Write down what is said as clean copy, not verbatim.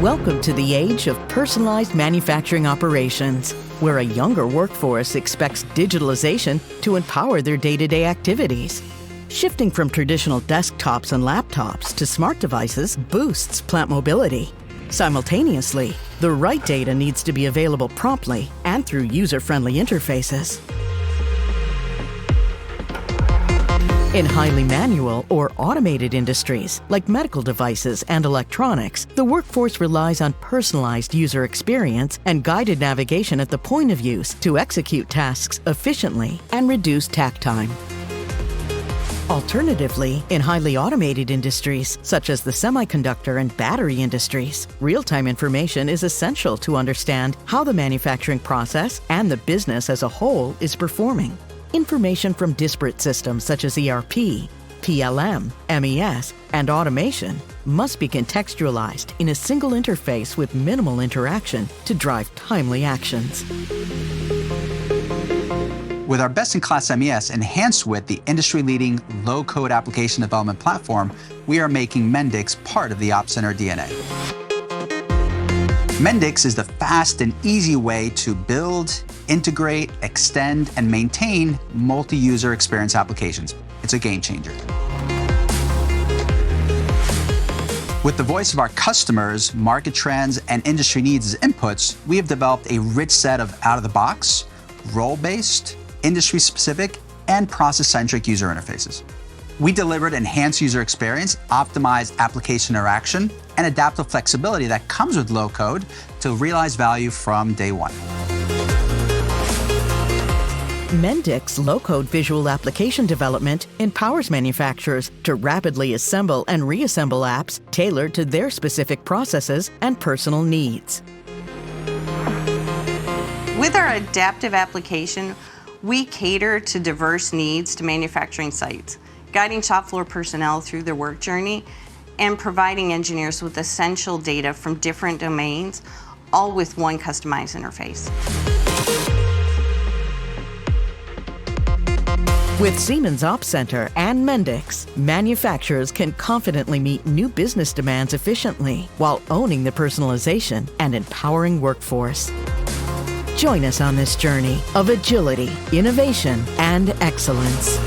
Welcome to the age of personalized manufacturing operations, where a younger workforce expects digitalization to empower their day-to-day activities. Shifting from traditional desktops and laptops to smart devices boosts plant mobility. Simultaneously, the right data needs to be available promptly and through user-friendly interfaces. In highly manual or automated industries, like medical devices and electronics, the workforce relies on personalized user experience and guided navigation at the point of use to execute tasks efficiently and reduce takt time. Alternatively, in highly automated industries, such as the semiconductor and battery industries, real-time information is essential to understand how the manufacturing process and the business as a whole is performing. Information from disparate systems such as ERP, PLM, MES, and automation must be contextualized in a single interface with minimal interaction to drive timely actions. With our best-in-class MES enhanced with the industry-leading low-code application development platform, we are making Mendix part of the Opcenter DNA. Mendix is the fast and easy way to build, integrate, extend, and maintain multi-user experience applications. It's a game changer. With the voice of our customers, market trends, and industry needs as inputs, we have developed a rich set of out-of-the-box, role-based, industry-specific, and process-centric user interfaces. We delivered enhanced user experience, optimized application interaction, and adaptable flexibility that comes with low code to realize value from day one. Mendix low-code visual application development empowers manufacturers to rapidly assemble and reassemble apps tailored to their specific processes and personal needs. With our adaptive application, we cater to diverse needs to manufacturing sites, guiding shop floor personnel through their work journey and providing engineers with essential data from different domains, all with one customized interface. With Siemens Opcenter and Mendix, manufacturers can confidently meet new business demands efficiently while owning the personalization and empowering workforce. Join us on this journey of agility, innovation, and excellence.